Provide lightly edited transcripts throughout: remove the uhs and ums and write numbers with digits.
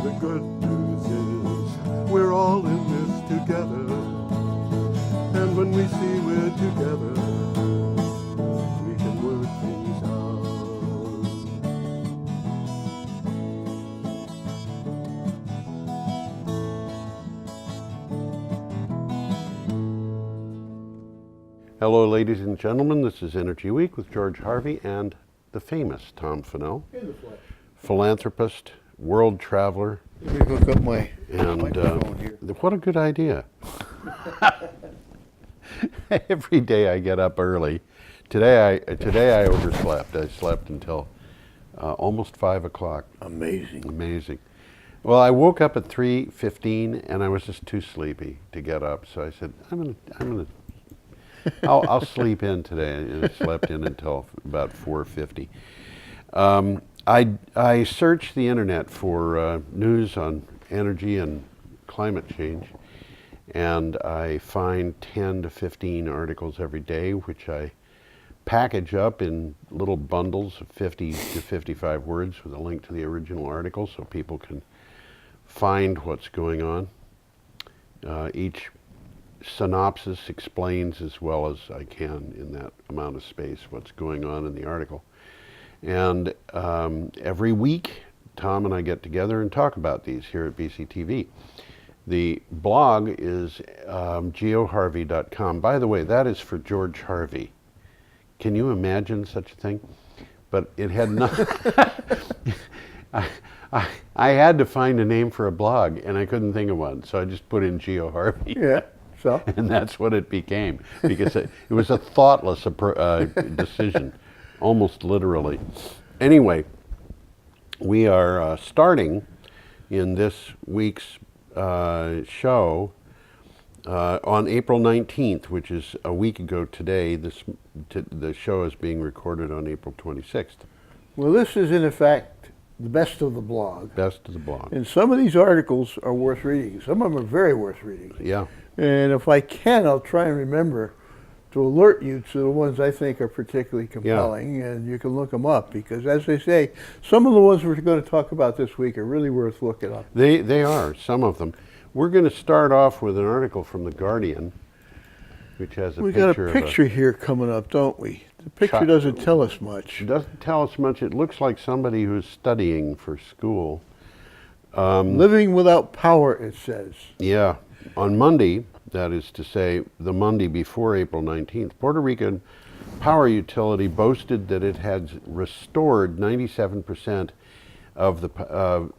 The good news is we're all in this together. And when we see we're together, we can work things out. Hello, ladies and gentlemen. This is Energy Week with George Harvey and the famous Tom Fennell, philanthropist, world traveler. Let me hook up my microphone here. What a good idea. Every day I get up early. Today I overslept. I slept until almost 5 o'clock. Amazing. Well, I woke up at 3:15 and I was just too sleepy to get up. So I said, I'll sleep in today, and I slept in until about 4:50. I search the internet for news on energy and climate change, and I find 10 to 15 articles every day, which I package up in little bundles of 50 to 55 words with a link to the original article so people can find what's going on. Each synopsis explains as well as I can in that amount of space what's going on in the article. And every week, Tom and I get together and talk about these here at BCTV. The blog is geoharvey.com. By the way, that is for George Harvey. Can you imagine such a thing? But it had not. I had to find a name for a blog, and I couldn't think of one, so I just put in Geo Harvey. Yeah. So? And that's what it became, because it was a thoughtless decision, almost literally. Anyway, we are starting in this week's show on April 19th, which is a week ago today. The show is being recorded on April 26th. Well, this is in effect the best of the blog. Best of the blog. And some of these articles are worth reading. Some of them are very worth reading. Yeah. And if I can, I'll try and remember to alert you to the ones I think are particularly compelling, and you can look them up, because as they say, some of the ones we're going to talk about this week are really worth looking up. They are, some of them. We're going to start off with an article from The Guardian, which has We got a picture here coming up, don't we? The picture doesn't tell us much. It doesn't tell us much. It looks like somebody who's studying for school. Living without power, it says. Yeah. On Monday, that is to say the Monday before April 19th, Puerto Rican power utility boasted that it had restored 97% of the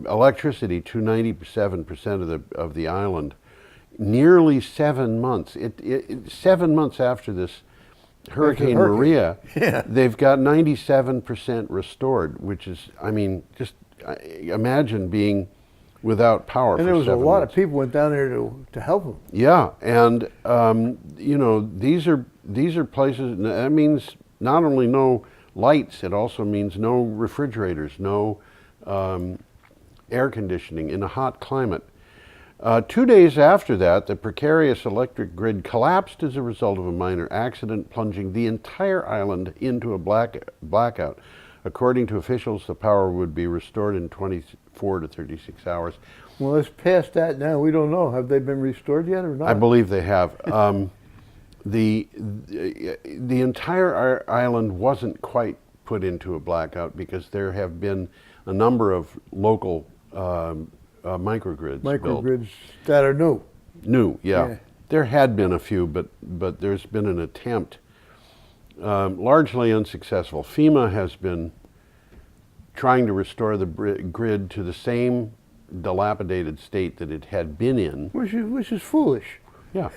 electricity to 97% of the island. Nearly 7 months. 7 months after this Hurricane Maria, yeah. They've got 97% restored, which is, I mean, just imagine being without power. And there was a lot of people went down there to help them. Yeah, and you know, these are places. That means not only no lights, it also means no refrigerators, no air conditioning in a hot climate. 2 days after that, the precarious electric grid collapsed as a result of a minor accident, plunging the entire island into a blackout. According to officials, the power would be restored in 24 to 36 hours. Well, it's past that now. We don't know. Have they been restored yet or not? I believe they have. The entire island wasn't quite put into a blackout because there have been a number of local microgrids built. That are new. Yeah. There had been a few, but there's been an attempt, largely unsuccessful. FEMA has been trying to restore the grid to the same dilapidated state that it had been in. Which is foolish. Yeah.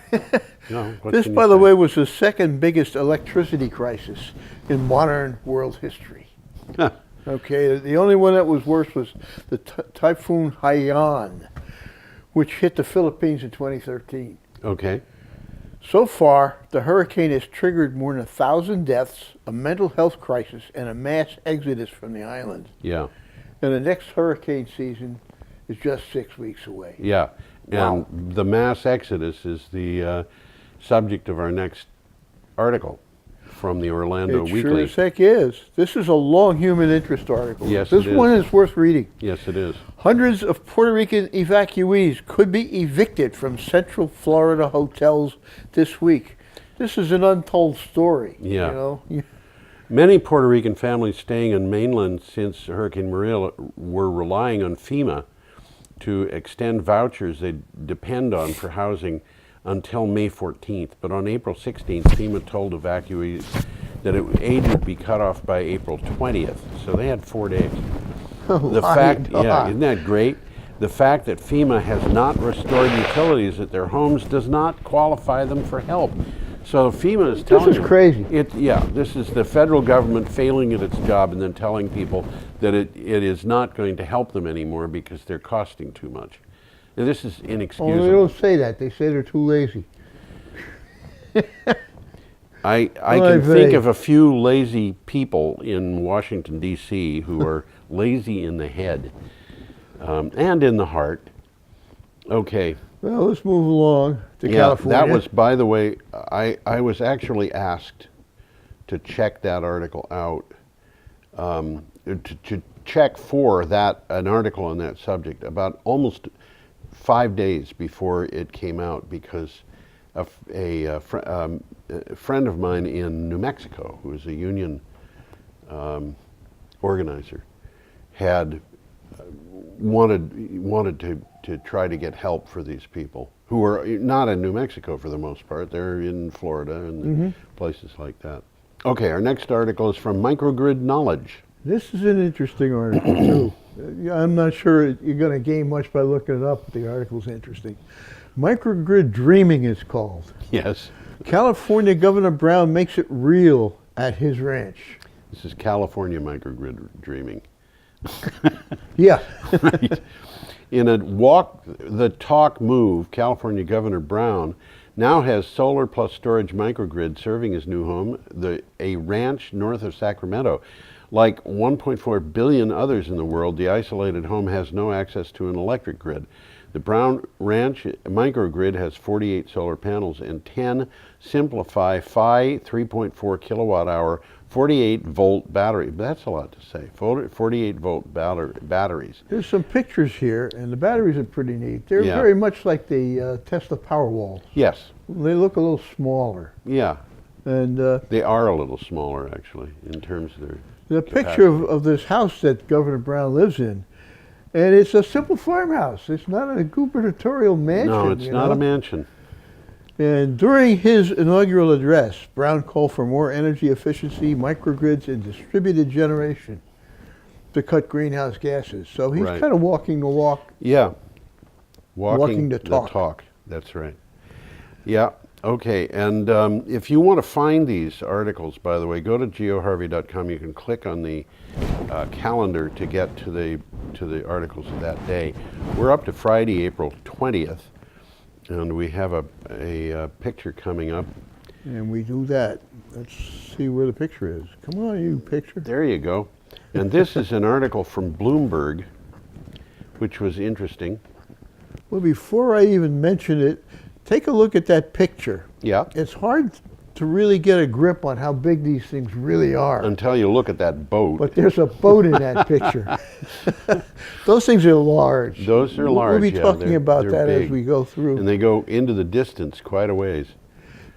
No, this, by the way, was the second biggest electricity crisis in modern world history. Okay, the only one that was worse was the Typhoon Haiyan, which hit the Philippines in 2013. Okay. So far, the hurricane has triggered more than 1,000 deaths, a mental health crisis, and a mass exodus from the island. Yeah. And the next hurricane season is just 6 weeks away. Yeah. Wow. And the mass exodus is the subject of our next article. from the Orlando It Weekly. sure as heck is. This is a long human interest article. Yes, this it is. one is worth reading. Yes, it is. Hundreds of Puerto Rican evacuees could be evicted from Central Florida hotels this week. This is an untold story. Yeah. You know? Many Puerto Rican families staying on mainland since Hurricane Maria were relying on FEMA to extend vouchers they depend on for housing until May 14th. But on April 16th, FEMA told evacuees that aid would be cut off by April 20th. So they had 4 days. The fact, yeah, isn't that great? The fact that FEMA has not restored utilities at their homes does not qualify them for help. So FEMA is telling This is crazy. This is the federal government failing at its job and then telling people that it is not going to help them anymore because they're costing too much. And this is inexcusable. Oh, they don't say that. They say they're too lazy. I can think of a few lazy people in Washington, D.C. who are lazy in the head and in the heart. Okay. Well, let's move along to California. That was, by the way, I was actually asked to check that article out, to check for an article on that subject about almost 5 days before it came out because a friend of mine in New Mexico, who is a union organizer, had wanted to try to get help for these people who are not in New Mexico for the most part. They're in Florida and places like that. Okay, our next article is from Microgrid Knowledge. This is an interesting article, too. I'm not sure you're going to gain much by looking it up, but the article's interesting. Microgrid Dreaming is called. Yes. California Governor Brown makes it real at his ranch. This is California Microgrid Dreaming. Yeah. Right. In a walk the talk move, California Governor Brown now has solar plus storage microgrid serving his new home, a ranch north of Sacramento. Like 1.4 billion others in the world, the isolated home has no access to an electric grid. The Brown Ranch microgrid has 48 solar panels and 10 Simplify Phi 3.4 kilowatt hour 48 volt battery. That's a lot to say. 48 volt batteries. There's some pictures here, and the batteries are pretty neat. They're very much like the Tesla Powerwalls. Yes. They look a little smaller. Yeah. And they are a little smaller, actually, in terms of their capacity. Picture of this house that Governor Brown lives in, and it's a simple farmhouse. It's not a gubernatorial mansion. No, it's not a mansion. And during his inaugural address, Brown called for more energy efficiency, microgrids, and distributed generation to cut greenhouse gases. So he's kind of walking the walk. Yeah. Walking the talk. That's right. Yeah. Okay. And if you want to find these articles, by the way, go to geoharvey.com. You can click on the calendar to get to the articles of that day. We're up to Friday, April 20th. And we have a picture coming up. And we do that. Let's see where the picture is. Come on, you picture. There you go. And this is an article from Bloomberg, which was interesting. Well, before I even mention it, take a look at that picture. Yeah. It's hard to really get a grip on how big these things really are. Until you look at that boat. But there's a boat in that picture. Those things are large. Those are large. We'll be talking about that big. as we go through. And they go into the distance quite a ways.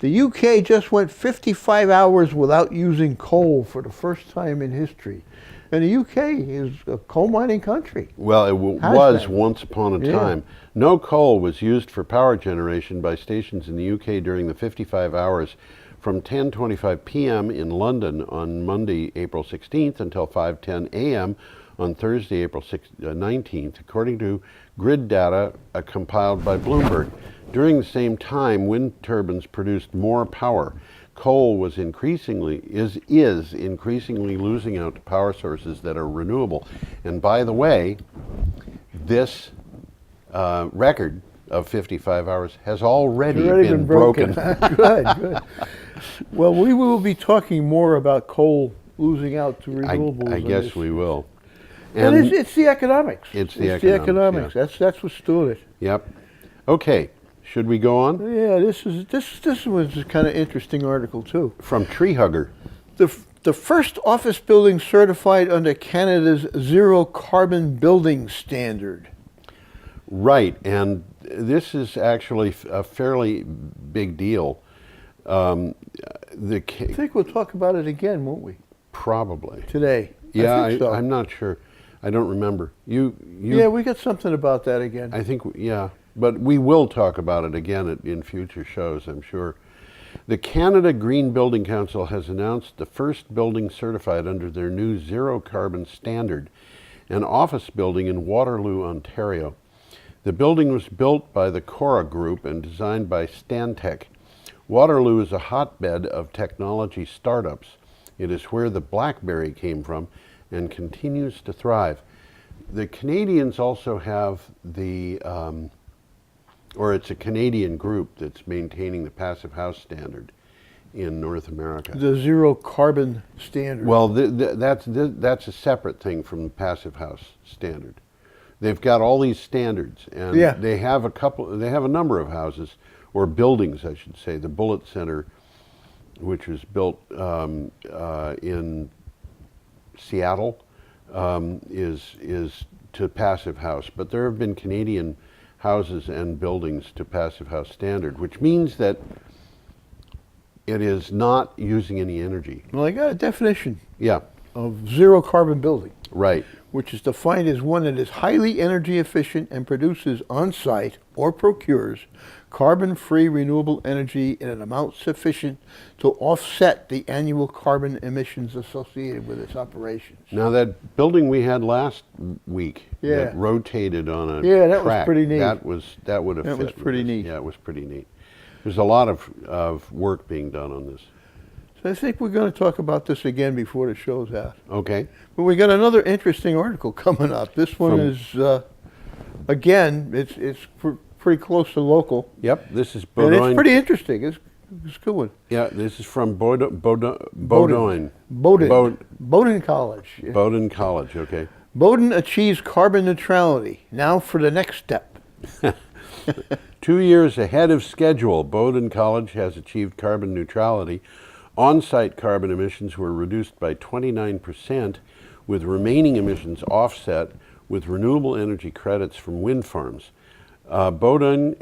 The UK just went 55 hours without using coal for the first time in history. And the UK is a coal mining country. Well, it was once upon a time. No coal was used for power generation by stations in the UK during the 55 hours from 10:25 p.m. in London on Monday, April 16th until 5:10 a.m. on Thursday, April 19th, according to grid data compiled by Bloomberg. During the same time, wind turbines produced more power. Coal is increasingly losing out to power sources that are renewable. And by the way, this record of 55 hours has already been broken. Good. Well, we will be talking more about coal losing out to renewables. I guess we will. And it's the economics. It's the economics. That's what's doing it. Yep. Okay. Should we go on? Yeah, this was a kind of interesting article too. From Tree Hugger. The first office building certified under Canada's zero carbon building standard. Right, and this is actually a fairly big deal. I think we'll talk about it again, won't we? Probably. Today. Yeah, I think so. I'm not sure. I don't remember. Yeah, we got something about that again. I think, yeah, but we will talk about it again in future shows, I'm sure. The Canada Green Building Council has announced the first building certified under their new zero carbon standard, an office building in Waterloo, Ontario. The building was built by the Cora Group and designed by Stantec. Waterloo is a hotbed of technology startups. It is where the BlackBerry came from and continues to thrive. The Canadians also have it's a Canadian group that's maintaining the passive house standard in North America. The zero carbon standard. Well, that's a separate thing from the passive house standard. They've got all these standards, and they have a number of houses, or buildings, I should say. The Bullitt Center, which was built in Seattle, is to passive house. But there have been Canadian houses and buildings to passive house standard, which means that it is not using any energy. Well, I got a definition. Yeah. Of zero carbon building. Right. Which is defined as one that is highly energy efficient and produces on-site or procures carbon-free renewable energy in an amount sufficient to offset the annual carbon emissions associated with its operations. Now that building we had last week that rotated on a that track, was pretty neat. That would have fit. That was pretty neat. Yeah, it was pretty neat. There's a lot of work being done on this. So I think we're going to talk about this again before the show's out. Okay. But we got another interesting article coming up. This one is, again, it's pretty close to local. Yep, this is Bowdoin. Bowdoin. And it's pretty interesting. It's a good one. Yeah, this is from Bowdoin. Bowdoin College. Yeah. Bowdoin College, okay. Bowdoin achieves carbon neutrality. Now for the next step. 2 years ahead of schedule, Bowdoin College has achieved carbon neutrality. On-site carbon emissions were reduced by 29%, with remaining emissions offset with renewable energy credits from wind farms. Bowdoin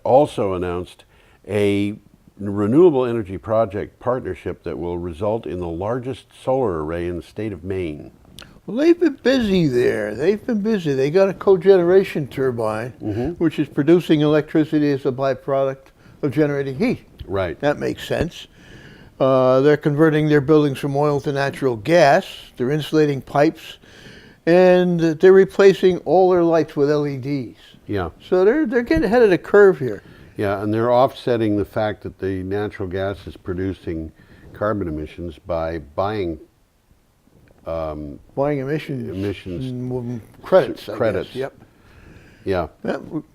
also announced a renewable energy project partnership that will result in the largest solar array in the state of Maine. Well, they've been busy there. They've been busy. They got a cogeneration turbine, which is producing electricity as a byproduct of generating heat. Right. That makes sense. They're converting their buildings from oil to natural gas. They're insulating pipes, and they're replacing all their lights with LEDs. Yeah. So they're getting ahead of the curve here. Yeah, and they're offsetting the fact that the natural gas is producing carbon emissions by buying emissions credits. Credits. I guess. Yep. Yeah.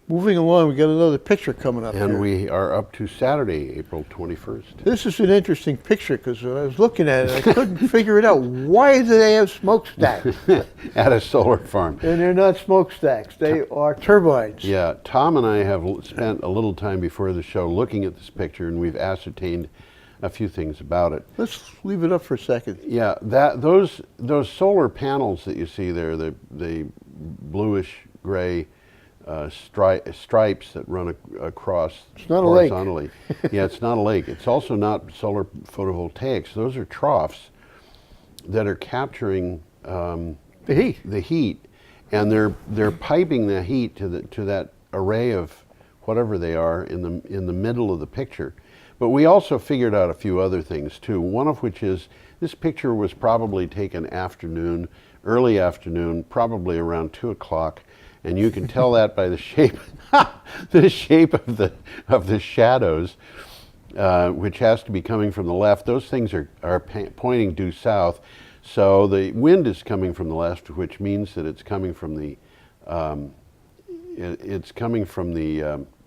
Moving along, we got another picture coming up and here. We are up to Saturday, April 21st. This is an interesting picture because when I was looking at it, I couldn't figure it out. Why do they have smokestacks? At a solar farm. And they're not smokestacks. They are turbines. Yeah. Tom and I have spent a little time before the show looking at this picture, and we've ascertained a few things about it. Let's leave it up for a second. Yeah. Those solar panels that you see there, the bluish gray stripes that run across horizontally. Yeah, it's not a lake. It's also not solar photovoltaics. Those are troughs that are capturing the heat, and they're piping the heat to that array of whatever they are in the middle of the picture. But we also figured out a few other things too. One of which is this picture was probably taken early afternoon, probably around 2 o'clock. And you can tell that by the shape of the shadows, which has to be coming from the left. Those things are pointing due south, so the wind is coming from the left, which means that it's coming from the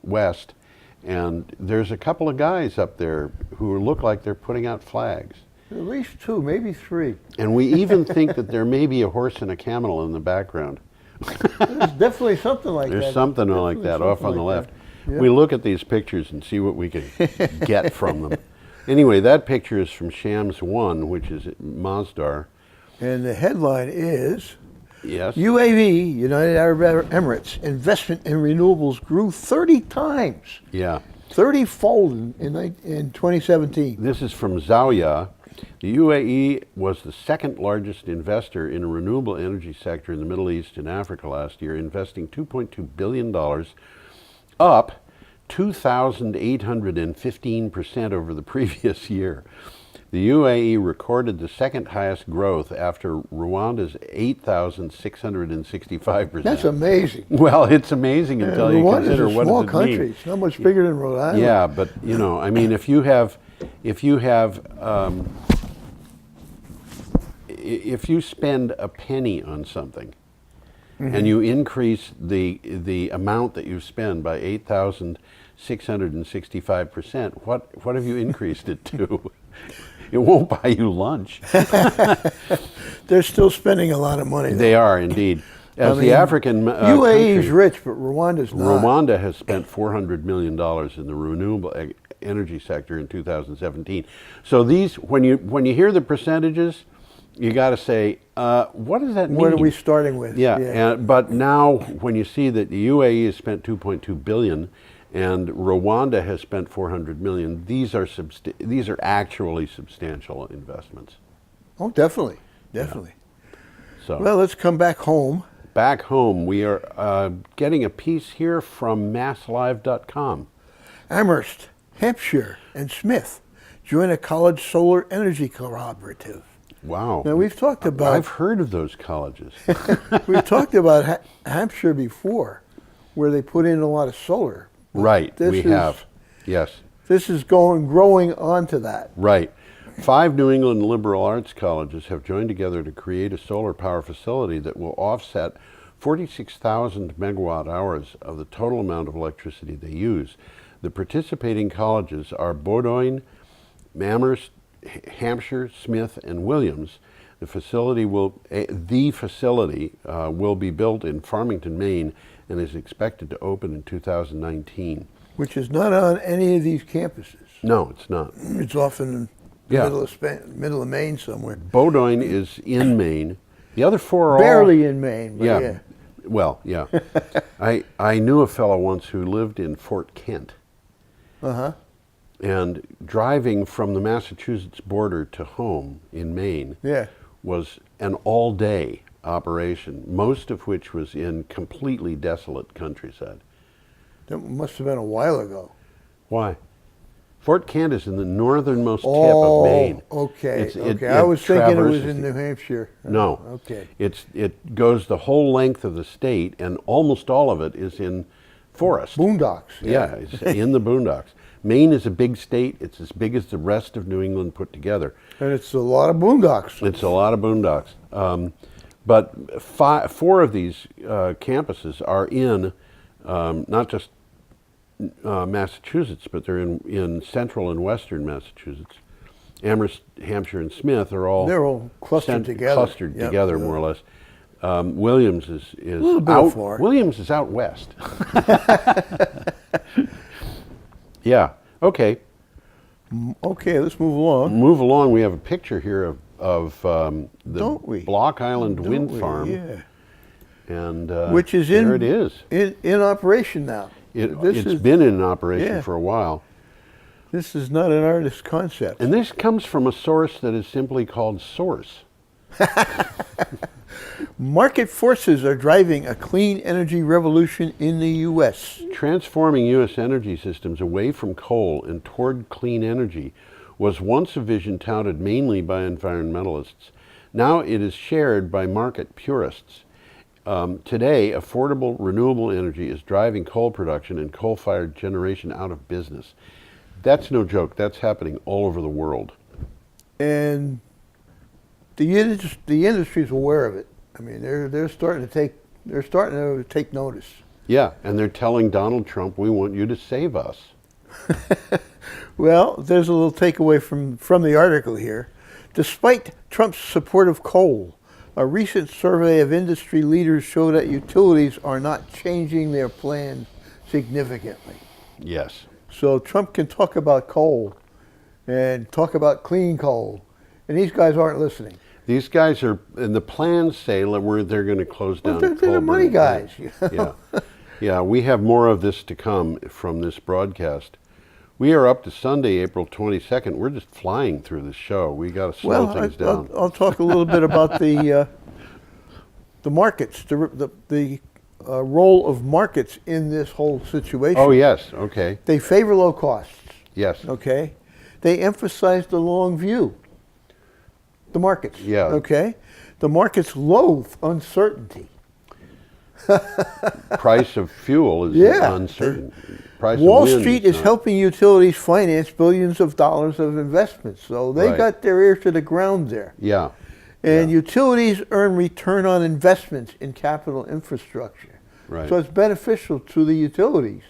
west. And there's a couple of guys up there who look like they're putting out flags. At least 2, maybe 3. And we even think that there may be a horse and a camel in the background. There's definitely something like that. There's something like Definitely that off on something the like left. that. Yeah. We look at these pictures and see what we can get from them. Anyway, that picture is from Shams 1, which is at Masdar. And the headline is, Yes. UAE, United Arab Emirates, investment in renewables grew 30 times. Yeah. 30-fold in 2017. This is from Zawiya. The UAE was the second largest investor in a renewable energy sector in the Middle East and Africa last year, investing $2.2 billion, up 2,815% over the previous year. The UAE recorded the second highest growth after Rwanda's 8,665%. That's amazing. Well, it's amazing until you consider Rwanda's a what small does it country. mean. It's not much bigger than Rhode Island. Yeah, but I mean, if you spend a penny on something, and you increase the amount that you spend by 8,665%, what have you increased it to? It won't buy you lunch. They're still spending a lot of money. They are indeed. As the African UAE is country, rich, but Rwanda's not. Rwanda has spent $400 million in the renewable energy sector in 2017. So these, when you hear the percentages, you got to say, what does that mean? What are we starting with? Yeah. But now, when you see that the UAE has spent 2.2 billion, and Rwanda has spent 400 million, these are actually substantial investments. Oh, definitely. Definitely. Yeah. So, well, let's come back home. Back home, we are getting a piece here from masslive.com. Amherst, Hampshire, and Smith join a college solar energy cooperative. Wow. Now, we've talked about... I've heard of those colleges. We've talked about Hampshire before, where they put in a lot of solar. Right, we have. Yes. This is growing onto that. Right. 5 New England liberal arts colleges have joined together to create a solar power facility that will offset 46,000 megawatt hours of the total amount of electricity they use. The participating colleges are Bowdoin, Amherst, Hampshire, Smith, and Williams. The facility will be built in Farmington, Maine, and is expected to open in 2019. Which is not on any of these campuses. No, it's not. It's often in middle of Maine somewhere. Bowdoin is in Maine. The other 4 are barely in Maine, but yeah. Well, yeah. I knew a fellow once who lived in Fort Kent. Uh-huh. And driving from the Massachusetts border to home in Maine was an all-day operation, most of which was in completely desolate countryside. That must have been a while ago. Why? Fort Kent is in the northernmost tip of Maine. Okay. I was thinking it was in New Hampshire. No. Okay. It goes the whole length of the state, and almost all of it is in forest. Boondocks. Yeah, it's in the boondocks. Maine is a big state. It's as big as the rest of New England put together. And it's a lot of boondocks. It's a lot of boondocks. But 4 of these campuses are in not just Massachusetts, but they're in central and western Massachusetts. Amherst, Hampshire, and Smith are all clustered together. More or less. Williams is a little bit out. far. Williams is out west. Yeah. Okay. Okay. Let's move along. Move along. We have a picture here of the Block Island Wind Farm. Yeah. And which is there it is. In operation now. It's been in operation for a while. This is not an artist's concept. And this comes from a source that is simply called Source. Market forces are driving a clean energy revolution in the U.S. Transforming U.S. energy systems away from coal and toward clean energy was once a vision touted mainly by environmentalists. Now it is shared by market purists. Today, affordable renewable energy is driving coal production and coal-fired generation out of business. That's no joke. That's happening all over the world. And the industry's aware of it. I mean, they're starting to take notice. Yeah, and they're telling Donald Trump, "We want you to save us." Well, there's a little takeaway from the article here. Despite Trump's support of coal, A recent survey of industry leaders show that utilities are not changing their plans significantly. Yes. So Trump can talk about coal and talk about clean coal, and these guys aren't listening. These guys are, and the plans say where they're going to close down. Well, they're the money guys. Yeah. Yeah, we have more of this to come from this broadcast. We are up to Sunday, April 22nd. We're just flying through the show. We got to slow things down. I'll talk a little bit about the markets, the role of markets in this whole situation. Oh, yes. Okay. They favor low costs. Yes. Okay. They emphasize the long view. The markets. Yeah. Okay. The markets loathe uncertainty. Price of fuel is Yeah. uncertain. Price Wall of wind Street is not. helping utilities finance billions of dollars of investments. So they Right. got their ear to the ground there. Yeah. And Yeah. utilities earn return on investments in capital infrastructure. Right. So it's beneficial to the utilities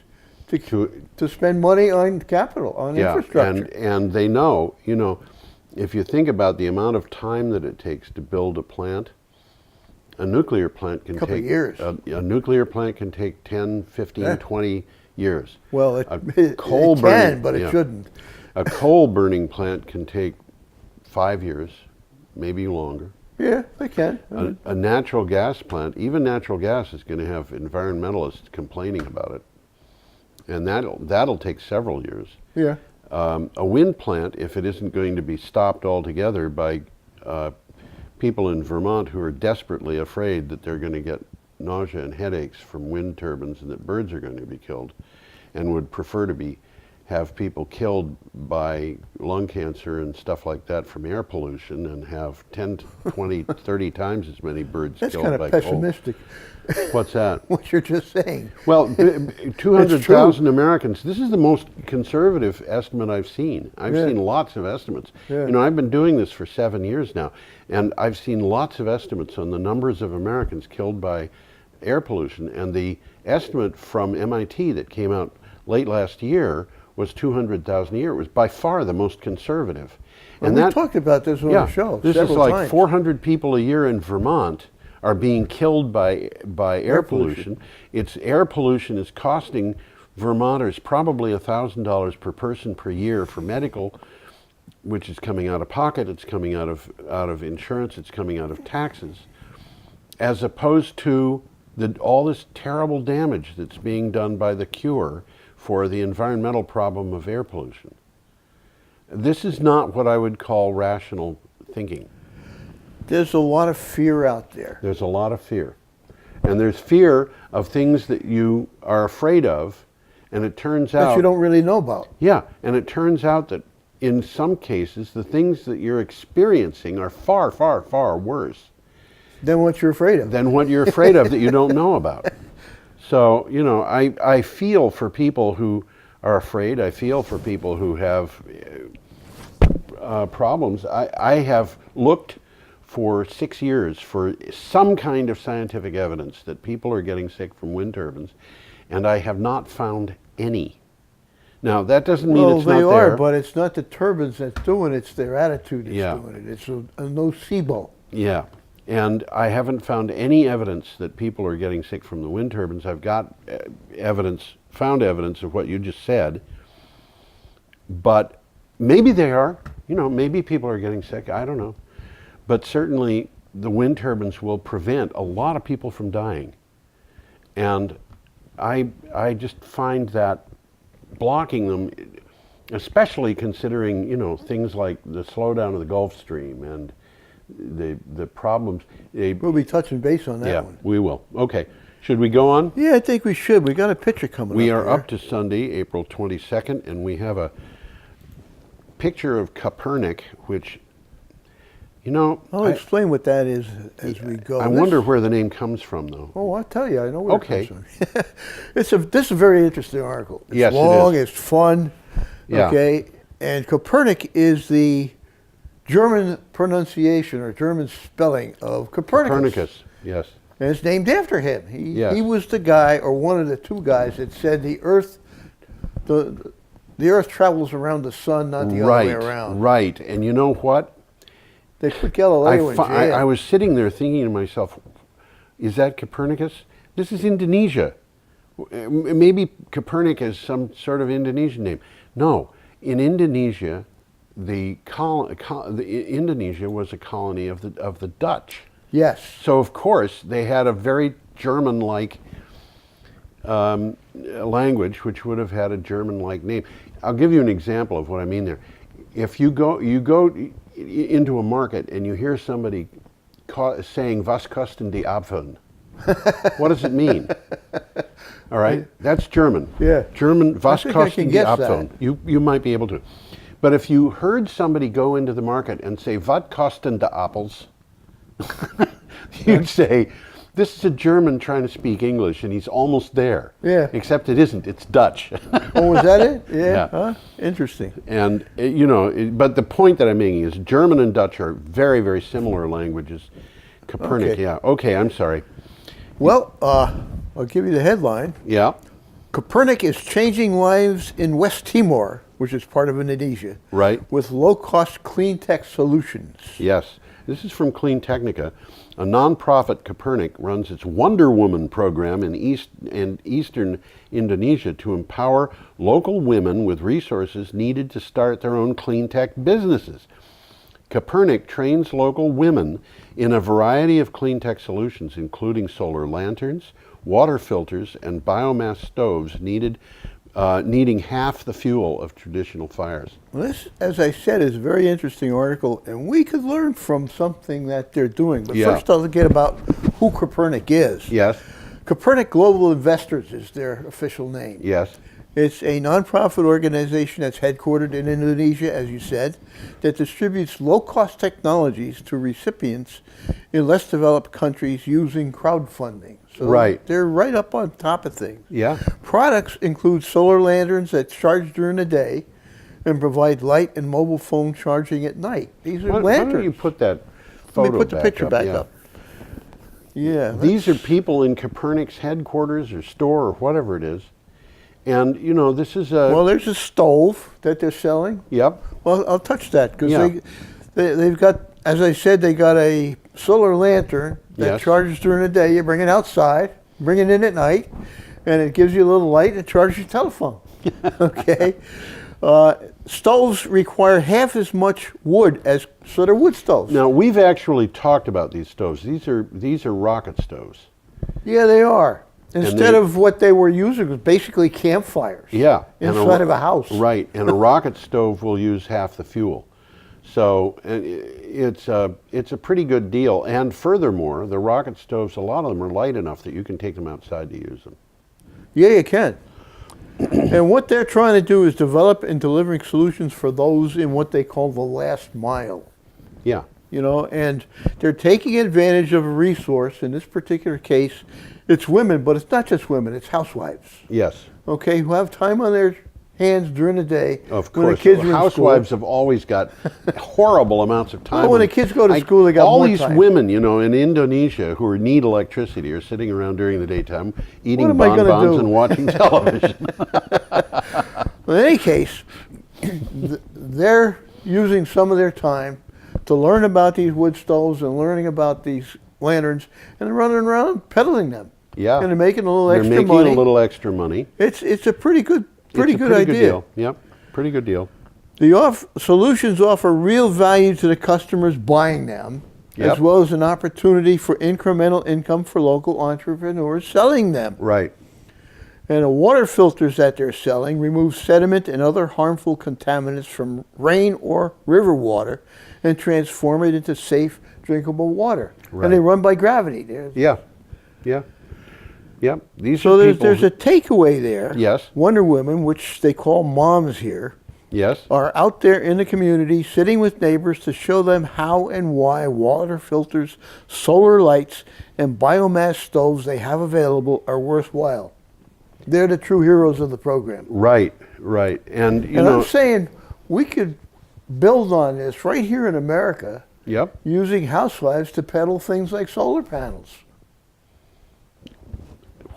to spend money on capital, on infrastructure. And they know, if you think about the amount of time that it takes to build a plant, a nuclear plant can Couple take years. A nuclear plant can take 10, 15, Yeah. 20 years. Well, A it can, but it shouldn't. A coal burning plant can take 5 years, maybe longer. Yeah, they can. A natural gas plant, even natural gas, is going to have environmentalists complaining about it, and that'll take several years. Yeah. A wind plant, if it isn't going to be stopped altogether by people in Vermont who are desperately afraid that they're going to get nausea and headaches from wind turbines and that birds are going to be killed, and would prefer to have people killed by lung cancer and stuff like that from air pollution, and have 10, 20, 30 times as many birds That's killed kind by of pessimistic. coal. What's that? What you're just saying. Well, 200,000 Americans. This is the most conservative estimate I've seen. I've Yeah. seen lots of estimates. Yeah. I've been doing this for 7 years now, and I've seen lots of estimates on the numbers of Americans killed by air pollution. And the estimate from MIT that came out late last year was 200,000 a year. It was by far the most conservative. And we talked about this on the show this is several like times. 400 people a year in Vermont are being killed by air pollution. Air pollution is costing Vermonters probably $1,000 per person per year for medical, which is coming out of pocket. It's coming out of insurance. It's coming out of taxes, as opposed to all this terrible damage that's being done by the cure for the environmental problem of air pollution. This is not what I would call rational thinking. There's a lot of fear out there. There's a lot of fear. And there's fear of things that you are afraid of, and it turns out... That you don't really know about. Yeah, and it turns out that in some cases, the things that you're experiencing are far, far, far worse Than what you're afraid of. than what you're afraid of that you don't know about. So, I feel for people who are afraid. I feel for people who have problems. I have looked for 6 years for some kind of scientific evidence that people are getting sick from wind turbines, and I have not found any. Now, that doesn't mean it's not there. Well, they are, but it's not the turbines that's doing it, it's their attitude that's doing it. It's a nocebo. Yeah, and I haven't found any evidence that people are getting sick from the wind turbines. I've got found evidence of what you just said, but maybe they are. Maybe people are getting sick, I don't know. But certainly the wind turbines will prevent a lot of people from dying. And I just find that blocking them, especially considering, things like the slowdown of the Gulf Stream and the problems. We'll be touching base on that one. We will. Okay. Should we go on? Yeah, I think we should. We got a picture coming up. We are here. up to Sunday, April 22nd, and we have a picture of Copernic, which, I'll explain what that is as we go. I wonder where the name comes from, though. Oh, I'll tell you. I know where Okay. it comes from. This is a very interesting article. It's Yes, it long, is. it's fun. Yeah. Okay. And Copernic is the German pronunciation or German spelling of Copernicus. Copernicus, yes. And it's named after him. Yes. He was the guy, or one of the two guys, that said the Earth travels around the sun, not the other way around. Right. And you know what? They put Galileo in jail. I was sitting there thinking to myself, is that Copernicus? This is Indonesia. Maybe Copernic is some sort of Indonesian name. No, in Indonesia, Indonesia was a colony of the Dutch. Yes. So of course they had a very German-like language, which would have had a German-like name. I'll give you an example of what I mean there. If you go into a market and you hear somebody saying "Was kosten die Apfeln?" What does it mean? All right, that's German. Yeah. German. Was I think I kosten can die guess Apfeln? that. You might be able to. But if you heard somebody go into the market and say "Wat kosten de appels?" you'd say, this is a German trying to speak English, and he's almost there. Yeah. Except it isn't. It's Dutch. Oh, was that it? Yeah. Yeah. Huh? Interesting. And, but the point that I'm making is German and Dutch are very, very similar languages. Copernic, Okay. yeah. Okay, I'm sorry. Well, I'll give you the headline. Yeah, Copernic is changing lives in West Timor, which is part of Indonesia, right. with low-cost clean tech solutions. Yes. This is from Clean Technica. A nonprofit, Copernic, runs its Wonder Woman program in eastern Indonesia to empower local women with resources needed to start their own clean tech businesses. Copernic trains local women in a variety of clean tech solutions, including solar lanterns, water filters, and biomass stoves needing half the fuel of traditional fires. Well, this, as I said, is a very interesting article, and we could learn from something that they're doing. But Yeah. first, I'll get about who Copernic is. Yes, Copernic Global Investors is their official name. yes, It's a nonprofit organization that's headquartered in Indonesia, as you said, that distributes low-cost technologies to recipients in less developed countries using crowdfunding. So Right. they're right up on top of things. yeah. Products include solar lanterns that charge during the day and provide light and mobile phone charging at night. These are Why don't you lanterns. put that Let photo me put the picture back yeah. up. Yeah. These are people in Copernic's headquarters or store or whatever it is. And, this is a... Well, there's a stove that they're selling. yep, Well, I'll touch that because Yeah. they've got, as I said, they got a solar lantern that Yes. charges during the day. You bring it outside, bring it in at night, and it gives you a little light and it charges your telephone. Okay. Stoves require half as much wood as they're wood stoves. Now, we've actually talked about these stoves. These are rocket stoves. Yeah, they are. Instead they- of what they were using was basically campfires. Yeah. and Inside of a house. Right, and a rocket stove will use half the fuel. So it's a pretty good deal. And furthermore, the rocket stoves, a lot of them are light enough that you can take them outside to use them. Yeah, you can. And what they're trying to do is develop and delivering solutions for those in what they call the last mile. Yeah, And they're taking advantage of a resource. In this particular case, it's women, but it's not just women, it's housewives, yes, okay, who have time on their hands during the day. of when the course. kids are in Housewives school. have always got horrible amounts of time. Well, when the kids go to school, they got all more these time. women, in Indonesia who need electricity are sitting around during the daytime eating am I gonna bonbons do? and watching television. Well, in any case, they're using some of their time to learn about these wood stoves and learning about these lanterns and running around peddling them. Yeah. And they're making a little They're extra making money. a little extra money. It's a pretty good It's a good idea. deal. Yep, pretty good deal. The solutions offer real value to the customers buying them, Yep. as well as an opportunity for incremental income for local entrepreneurs selling them. Right. And the water filters that they're selling remove sediment and other harmful contaminants from rain or river water and transform it into safe, drinkable water. Right. And they run by gravity. Yeah. Yeah. Yep. These So are there's a takeaway there. Yes. Wonder Women, which they call moms here, yes. are out there in the community sitting with neighbors to show them how and why water filters, solar lights, and biomass stoves they have available are worthwhile. They're the true heroes of the program. Right. Right. And I'm saying we could build on this right here in America Yep. using housewives to peddle things like solar panels.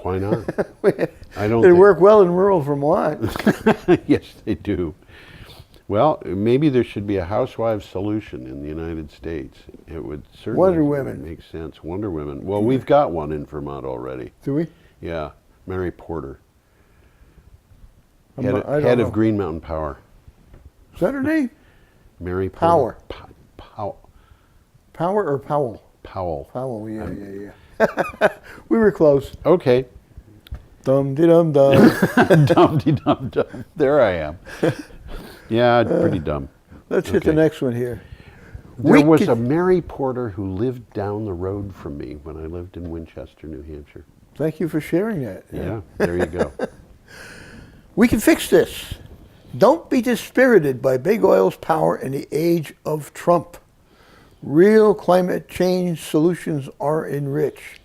Why not? I don't. They think- work well in rural Vermont. Yes, they do. Well, maybe there should be a housewives solution in the United States. It would certainly Wonder Women. make sense. Wonder Women. Well, we've got one in Vermont already. Do we? Yeah, Mary Porter, I head don't know. of Green Mountain Power. Is that her name? Mary Power. Porter. Power or Powell? Powell. Powell, yeah. We were close. Okay. Dum-de-dum-dum. Dum-de-dum-dum. There I am. Yeah, pretty dumb. Let's hit the next one here. There was a Mary Porter who lived down the road from me when I lived in Winchester, New Hampshire. Thank you for sharing that. Yeah, there you go. We can fix this. Don't be dispirited by big oil's power in the age of Trump. Real climate change solutions are in reach.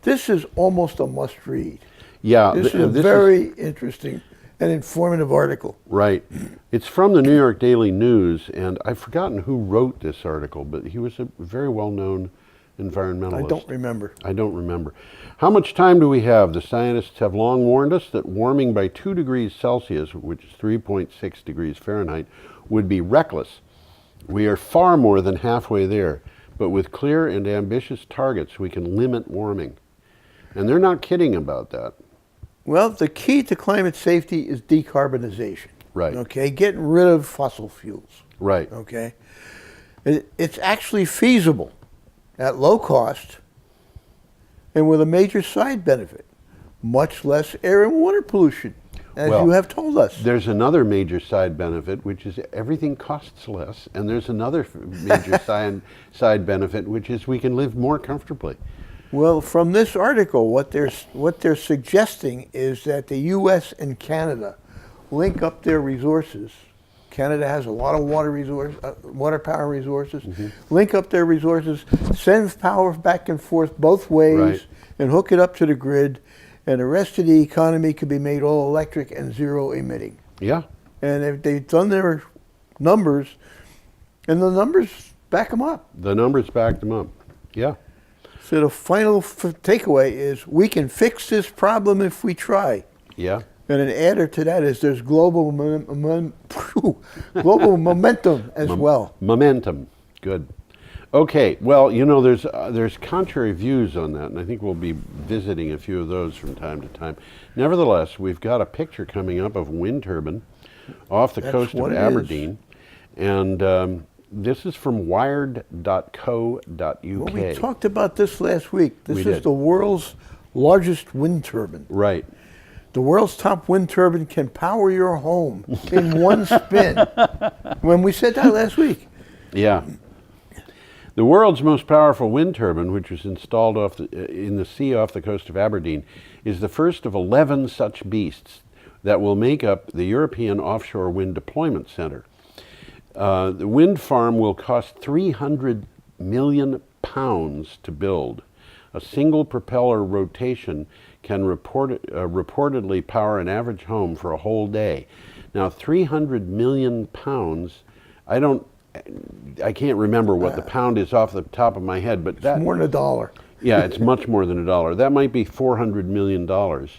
This is almost a must read. Yeah, This is a very interesting and informative article. Right. It's from the New York Daily News, and I've forgotten who wrote this article, but he was a very well-known environmentalist. I don't remember. I don't remember. How much time do we have? The scientists have long warned us that warming by 2 degrees Celsius, which is 3.6 degrees Fahrenheit, would be reckless. We are far more than halfway there, but with clear and ambitious targets, we can limit warming. And they're not kidding about that. Well, the key to climate safety is decarbonization. Right. Okay, getting rid of fossil fuels. Right. Okay. It's actually feasible at low cost and with a major side benefit, much less air and water pollution, as you have told us. There's another major side benefit, which is everything costs less, and there's another major side benefit, which is we can live more comfortably. Well, from this article, what they're suggesting is that the U.S. and Canada link up their resources. Canada has a lot of water power resources. Link up their resources, send power back and forth both ways, and hook it up to the grid, and the rest of the economy could be made all electric and zero emitting. Yeah. And they've done their numbers, and the numbers back them up. The numbers back them up. Yeah. So the final takeaway is we can fix this problem if we try. Yeah. And an adder to that is there's global global momentum as well. Momentum. Good. Okay. Well, you know, there's contrary views on that, and I think we'll be visiting a few of those from time to time. Nevertheless, we've got a picture coming up of a wind turbine off the coast of Aberdeen, and this is from wired.co.uk. Well, we talked about this last week. This is the world's largest wind turbine. Right. The world's top wind turbine can power your home in one spin. When we said that last week. Yeah. The world's most powerful wind turbine, which was installed in the sea off the coast of Aberdeen, is the first of 11 such beasts that will make up the European Offshore Wind Deployment Center. The wind farm will cost £300 million to build. A single propeller rotation can reportedly power an average home for a whole day. Now, £300 million, I can't remember what the pound is off the top of my head, but that's more than $1. Yeah, it's much more than $1. That might be $400 million. 4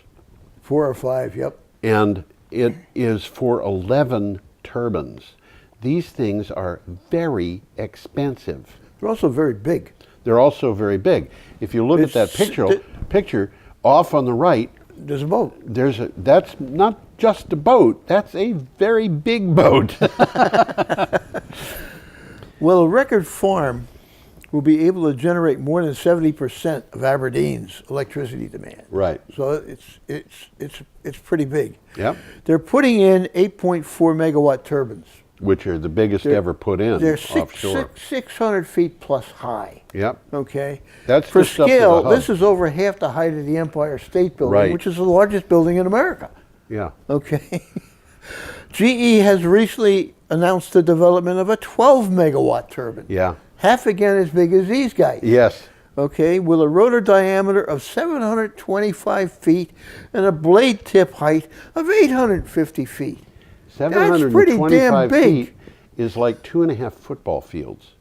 or 5, yep. And it is for 11 turbines. These things are very expensive. They're also very big. They're also very big. If you look at that picture off on the right, there's a boat. That's not just a boat. That's a very big boat. Well, a record farm will be able to generate more than 70% of Aberdeen's electricity demand. Right. So it's pretty big. Yep. They're putting in 8.4 megawatt turbines, which are the biggest ever put in offshore. They're 600 feet plus high. Yep. Okay. That's for just up to scale. the hub. This is over half the height of the Empire State Building, Right. which is the largest building in America. Yeah. Okay. GE has recently announced the development of a 12 megawatt turbine. Yeah. Half again as big as these guys. Yes. Okay, with a rotor diameter of 725 feet and a blade tip height of 850 feet. 725 pretty damn big. feet is like 2.5 football fields.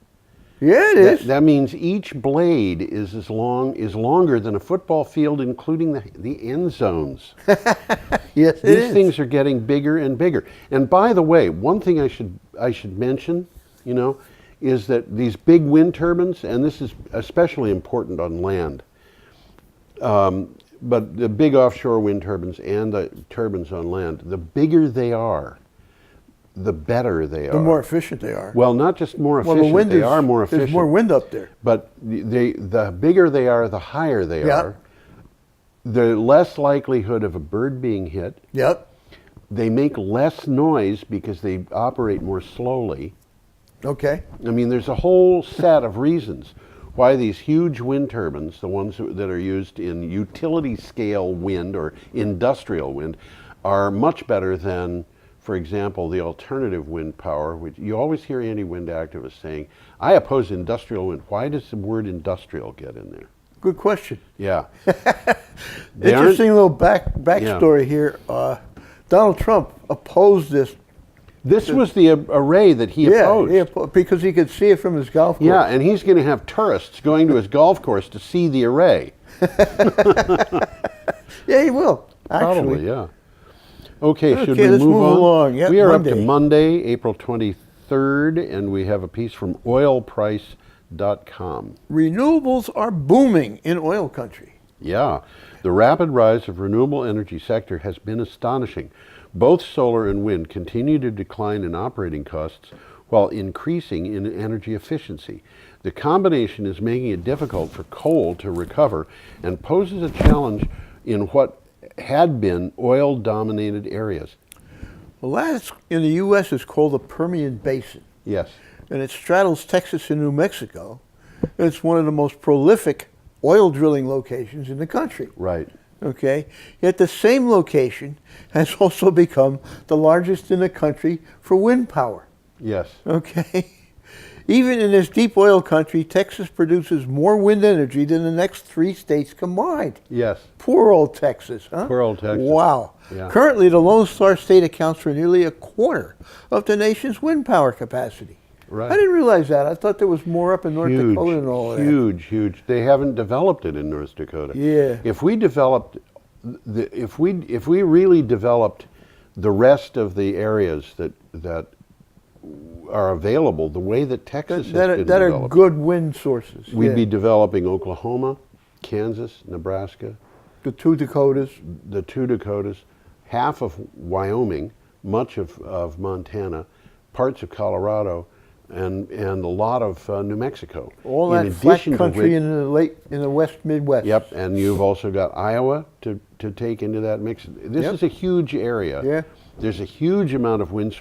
Yeah, it is. That means each blade is longer than a football field, including the end zones. Yes, it These is. things are getting bigger and bigger. And by the way, one thing I should mention, is that these big wind turbines, and this is especially important on land, but the big offshore wind turbines and the turbines on land, the bigger they are, the better they are. The more efficient they are. Well, not just more Well, efficient, they are more efficient. There's more wind up there. But the bigger they are, the higher they Yeah. are. The less likelihood of a bird being hit. Yep. They make less noise because they operate more slowly. Okay. I mean, there's a whole set of reasons why these huge wind turbines, the ones that are used in utility scale wind or industrial wind, are much better than, for example, the alternative wind power, which you always hear anti-wind activists saying, I oppose industrial wind. Why does the word industrial get in there? Good question. Yeah. Interesting little backstory here. Donald Trump opposed this. This was the array that he opposed. Yeah, because he could see it from his golf course. Yeah, and he's going to have tourists going to his golf course to see the array. Yeah, he will. Actually. Probably, yeah. Okay, should we let's move move on? along. Yep, we are up Monday. to Monday, April 23rd, and we have a piece from oilprice.com. Renewables are booming in oil country. Yeah, the rapid rise of renewable energy sector has been astonishing. Both solar and wind continue to decline in operating costs while increasing in energy efficiency. The combination is making it difficult for coal to recover and poses a challenge in what had been oil-dominated areas. Well, that in the U.S. is called the Permian Basin, Yes. and it straddles Texas and New Mexico. And it's one of the most prolific oil drilling locations in the country. Right. Okay, yet the same location has also become the largest in the country for wind power. Yes. Okay, even in this deep oil country, Texas produces more wind energy than the next 3 states combined. Yes. Poor old Texas, huh? Poor old Texas. Wow. Yeah. Currently, the Lone Star State accounts for nearly a quarter of the nation's wind power capacity. Right. I didn't realize that. I thought there was more up in North Dakota and all of that. Huge. They haven't developed it in North Dakota. Yeah. If we developed, if we really developed the rest of the areas that are available, the way that Texas has been That are developed, good wind sources. we'd Yeah. be developing Oklahoma, Kansas, Nebraska, The 2 Dakotas. the 2 Dakotas, half of Wyoming, much of Montana, parts of Colorado, and a lot of New Mexico. All In that flat addition to country which- in the West Midwest. Yep, and you've also got Iowa to take into that mix. This Yep. is a huge area. Yeah. There's a huge amount of wind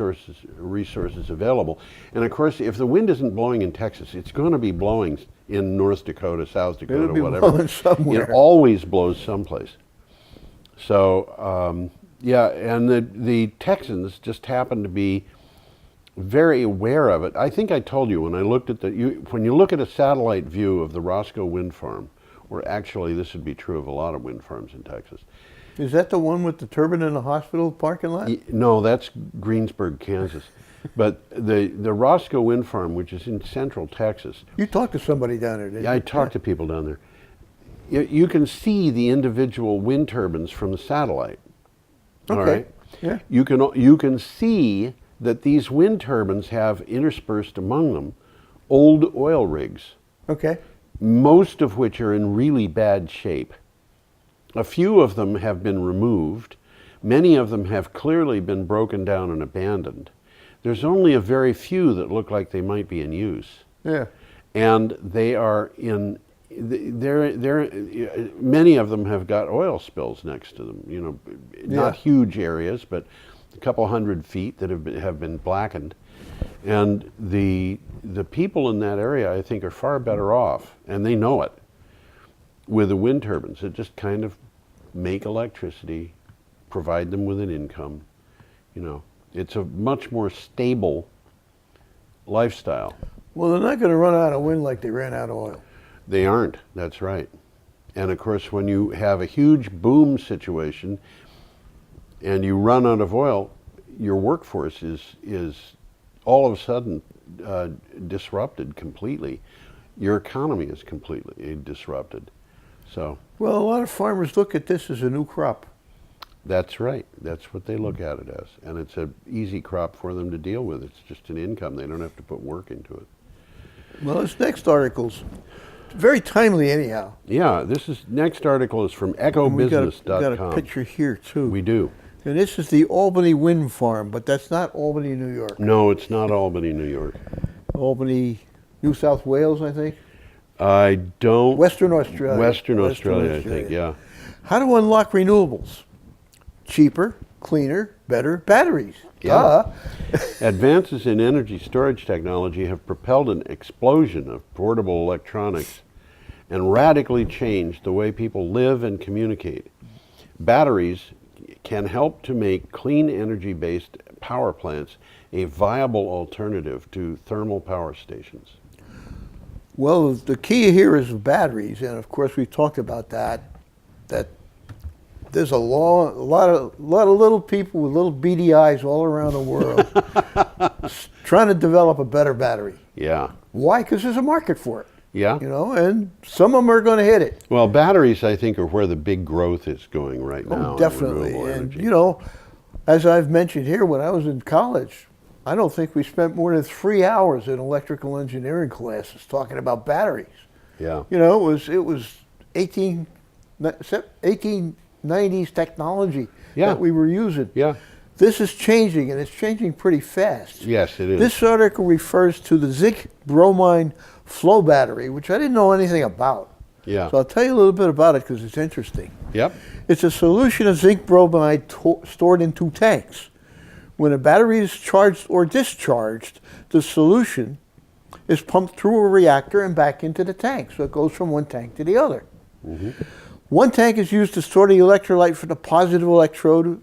resources available. And of course, if the wind isn't blowing in Texas, it's going to be blowing in North Dakota, South Dakota, It'll be whatever. blowing somewhere. It always blows someplace. So, yeah, and the Texans just happen to be very aware of it. I think I told you when I looked at when you look at a satellite view of the Roscoe wind farm, or actually this would be true of a lot of wind farms in Texas. Is that the one with the turbine in the hospital parking lot? No, that's Greensburg, Kansas. But the Roscoe wind farm, which is in central Texas, You talked to somebody down there, didn't you? I talked to people down there. You can see the individual wind turbines from the satellite. All Okay. right? Yeah. You can see that these wind turbines have interspersed among them old oil rigs, Okay. most of which are in really bad shape. A few of them have been removed. Many of them have clearly been broken down and abandoned. There's only a very few that look like they might be in use. Yeah. And they are many of them have got oil spills next to them, not huge areas, but a couple 100 feet that have been blackened. And the people in that area, I think, are far better off, and they know it, with the wind turbines that just kind of make electricity, provide them with an income. It's a much more stable lifestyle. Well, they're not going to run out of wind like they ran out of oil. They aren't, that's right. And of course, when you have a huge boom situation and you run out of oil, your workforce is all of a sudden disrupted completely. Your economy is completely disrupted. So Well, a lot of farmers look at this as a new crop. that's right. That's what they look at it as. And it's an easy crop for them to deal with. It's just an income. They don't have to put work into it. Well, this next article's very timely anyhow. Yeah, next article is from And we got ecobusiness.com. a picture here too. We do. And this is the Albany Wind Farm, but that's not Albany, New York. No, it's not Albany, New York. Albany, New South Wales, I think. I don't. Western Australia. Western Australia, I think, yeah. How to unlock renewables? Cheaper, cleaner, better batteries. Yeah. Duh. Advances in energy storage technology have propelled an explosion of portable electronics and radically changed the way people live and communicate. Batteries can help to make clean energy-based power plants a viable alternative to thermal power stations. Well, the key here is batteries, and of course we talked about that there's a lot of little people with little beady eyes all around the world trying to develop a better battery. Yeah. Why? Because there's a market for it. Yeah. You know, and some of them are going to hit it. Well, batteries, I think, are where the big growth is going right now. Oh, in definitely. renewable And, energy. you know, as I've mentioned here, when I was in college, I don't think we spent more than 3 hours in electrical engineering classes talking about batteries. Yeah. You know, it was 1890s technology Yeah. that we were using. Yeah. This is changing, and it's changing pretty fast. Yes, it is. This article refers to the zinc bromine flow battery, which I didn't know anything about. Yeah. So I'll tell you a little bit about it because it's interesting. Yep. It's a solution of zinc bromide stored in 2 tanks. When a battery is charged or discharged, the solution is pumped through a reactor and back into the tank. So it goes from one tank to the other. Mm-hmm. One tank is used to store the electrolyte for the positive electrode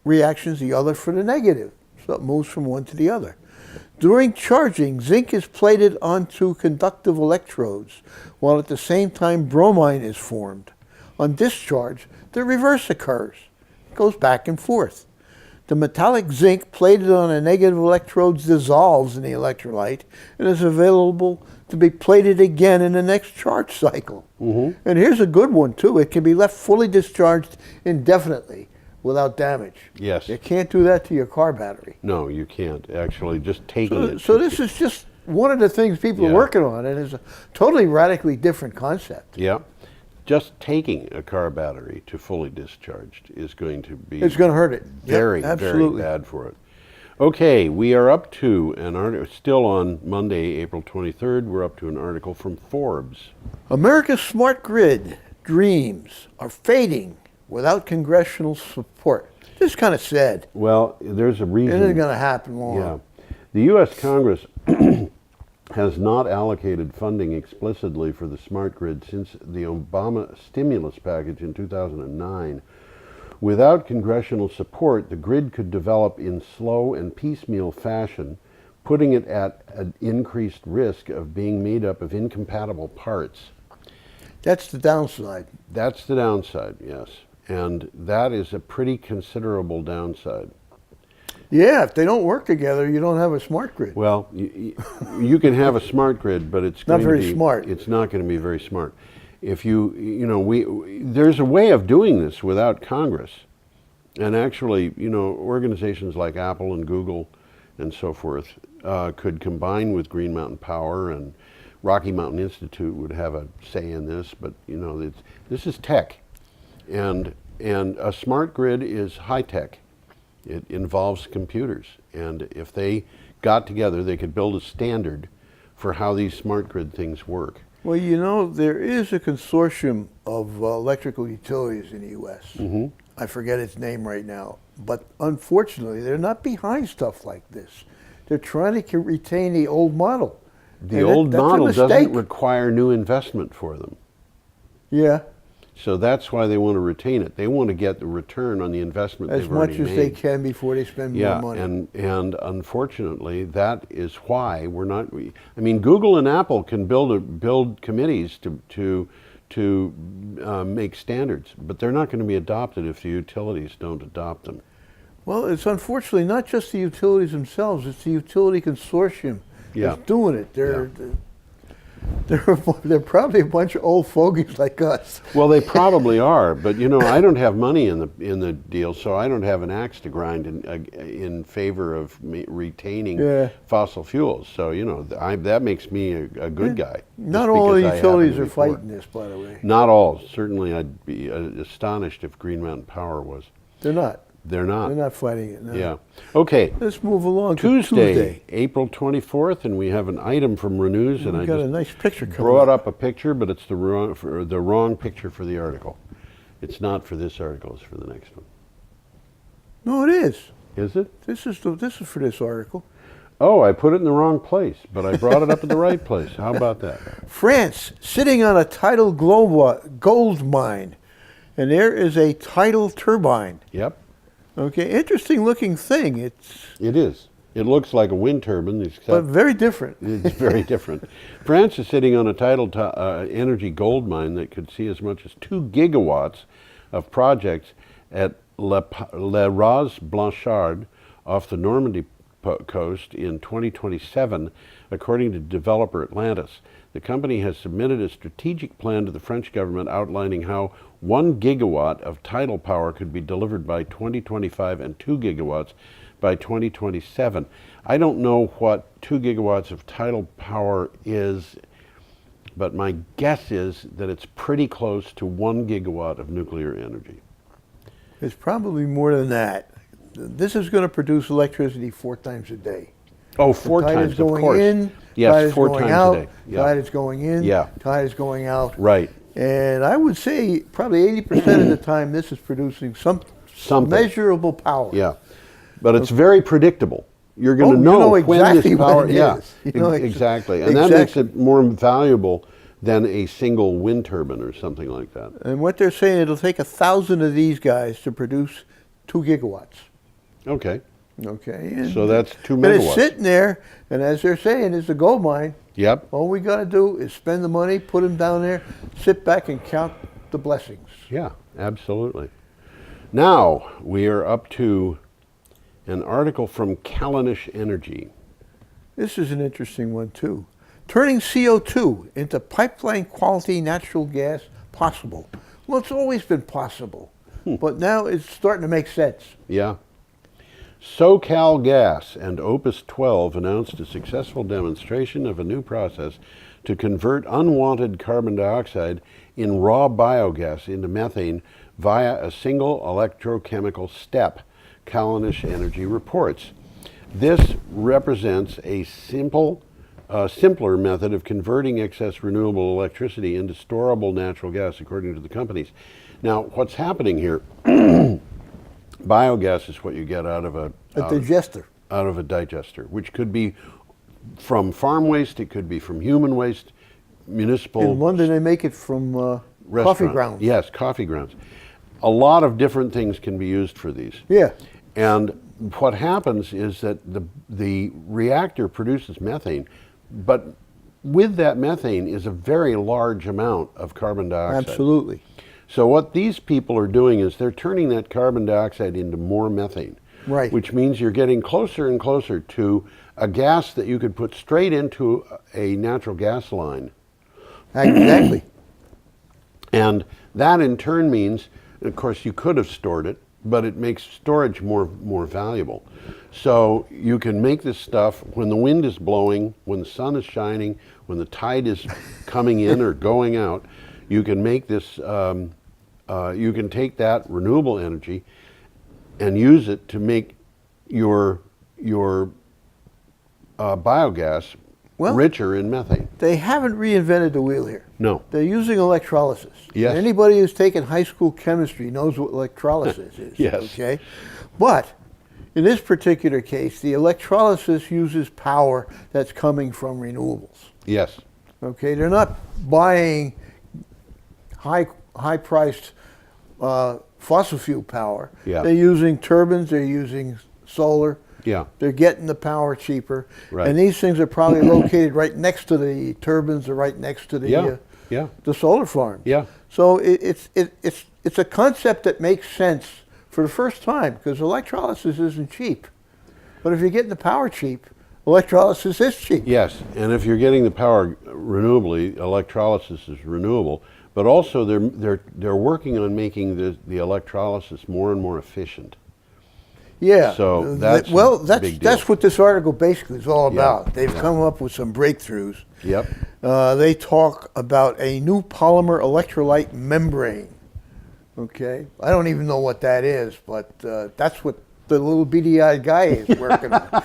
reactions, the other for the negative. So it moves from one to the other. During charging, zinc is plated onto conductive electrodes, while at the same time bromine is formed. On discharge, the reverse occurs. It goes back and forth. The metallic zinc plated on the negative electrodes dissolves in the electrolyte and is available to be plated again in the next charge cycle. Mm-hmm. And here's a good one too. It can be left fully discharged indefinitely without damage. Yes. You can't do that to your car battery. No, you can't. Actually, just taking it. So this is just one of the things people are Yeah. working on, and it's a totally radically different concept. Yeah. Just taking a car battery to fully discharged is going to be It's going to hurt it. very, Yep, very absolutely. bad for it. Okay, we are up to an article, still on Monday, April 23rd, we're up to an article from Forbes. America's smart grid dreams are fading without congressional support. This is kind of sad. Well, there's a It reason. isn't going to happen long. Yeah. The U.S. Congress has not allocated funding explicitly for the smart grid since the Obama stimulus package in 2009. Without congressional support, the grid could develop in slow and piecemeal fashion, putting it at an increased risk of being made up of incompatible parts. That's the downside. That's the downside, yes. And that is a pretty considerable downside. Yeah, if they don't work together, you don't have a smart grid. Well, you can have a smart grid, but it's Not going very to be, smart. It's not going to be very smart. If there's a way of doing this without Congress, and actually, organizations like Apple and Google and so forth could combine with Green Mountain Power, and Rocky Mountain Institute would have a say in this. But this is tech, and a smart grid is high tech. It involves computers, and if they got together, they could build a standard for how these smart grid things work. Well, there is a consortium of electrical utilities in the U.S. Mm-hmm. I forget its name right now, but unfortunately, they're not behind stuff like this. They're trying to retain the old model. The And old that's a model doesn't mistake. require new investment for them. Yeah, So that's why they want to retain it. They want to get the return on the investment as they've much already as made. they can before they spend Yeah, more money. and unfortunately, that is why we're not. I mean, Google and Apple can build committees to make standards, but they're not going to be adopted if the utilities don't adopt them. Well, it's unfortunately not just the utilities themselves, it's the utility consortium Yeah. that's doing it. They're probably a bunch of old fogies like us. Well, they probably are, but you know, I don't have money in the deal, so I don't have an axe to grind in favor of retaining fossil fuels. So you know, that makes me a good guy. Not all the utilities are fighting this, by the way. Not all. Certainly, I'd be astonished if Green Mountain Power was. They're not. They're not. They're not fighting it. No. Yeah. Okay. Let's move along to Tuesday, April 24th, and we have an item from Renews, and I got just a nice picture coming brought up a picture, but it's the wrong picture for the article. It's not for this article. It's for the next one. No, it is. Is it? This is for this article. Oh, I put it in the wrong place, but I brought it up at the right place. How about that? France sitting on a tidal gold mine, and there is a tidal turbine. Yep. Okay, interesting looking thing. It is. It looks like a wind turbine, but very different. It's very different. France is sitting on a tidal energy gold mine that could see as much as 2 gigawatts of projects at Le Raz Blanchard off the Normandy coast in 2027, according to developer Atlantis. The company has submitted a strategic plan to the French government outlining how 1 gigawatt of tidal power could be delivered by 2025 and 2 gigawatts by 2027. I don't know what 2 gigawatts of tidal power is, but my guess is that it's pretty close to 1 gigawatt of nuclear energy. It's probably more than that. This is going to produce electricity 4 times a day. Oh, 4 times, of course. Yes, 4 times a day. Yeah. Tide is going in, tide is going out. Right. And I would say probably 80% of the time this is producing some measurable power. Yeah. But it's very predictable. You're going to know exactly when this power, exactly. And that makes it more valuable than a single wind turbine or something like that. And what they're saying, it'll take 1,000 of these guys to produce 2 gigawatts. Okay. Okay. So that's 2 megawatts. But it's sitting there, and as they're saying, it's a gold mine. Yep. All we got to do is spend the money, put them down there, sit back and count the blessings. Yeah, absolutely. Now we are up to an article from Callanish Energy. This is an interesting one too. Turning CO2 into pipeline quality natural gas possible. Well, it's always been possible, but now it's starting to make sense. Yeah. SoCal Gas and Opus 12 announced a successful demonstration of a new process to convert unwanted carbon dioxide in raw biogas into methane via a single electrochemical step, Callanish Energy reports. This represents a simpler method of converting excess renewable electricity into storable natural gas, according to the companies. Now, what's happening here, biogas is what you get out of a digester. Out of a digester, which could be from farm waste, it could be from human waste, municipal. In London, they make it from coffee grounds. Yes, coffee grounds. A lot of different things can be used for these. Yeah. And what happens is that the reactor produces methane, but with that methane is a very large amount of carbon dioxide. Absolutely. So what these people are doing is they're turning that carbon dioxide into more methane. Right. Which means you're getting closer and closer to a gas that you could put straight into a natural gas line. Exactly. And that in turn means, of course, you could have stored it, but it makes storage more valuable. So you can make this stuff when the wind is blowing, when the sun is shining, when the tide is coming in or going out. You can make this, you can take that renewable energy and use it to make your biogas richer in methane. They haven't reinvented the wheel here. No. They're using electrolysis. Yes. And anybody who's taken high school chemistry knows what electrolysis is. Yes. Okay. But in this particular case, the electrolysis uses power that's coming from renewables. Yes. Okay. They're not buying high-priced fossil fuel power. Yeah. They're using turbines. They're using solar. Yeah. They're getting the power cheaper. Right. And these things are probably located right next to the turbines or right next to the the solar farms. Yeah. So it's a concept that makes sense for the first time, because electrolysis isn't cheap. But if you're getting the power cheap, electrolysis is cheap. Yes, and if you're getting the power renewably, electrolysis is renewable. But also, they're working on making the electrolysis more and more efficient. Yeah. So that's a big deal. That's what this article basically is all Yeah, about. They've yeah. come up with some breakthroughs. Yep. They talk about a new polymer electrolyte membrane. Okay, I don't even know what that is, but that's what the little beady-eyed guy is working on.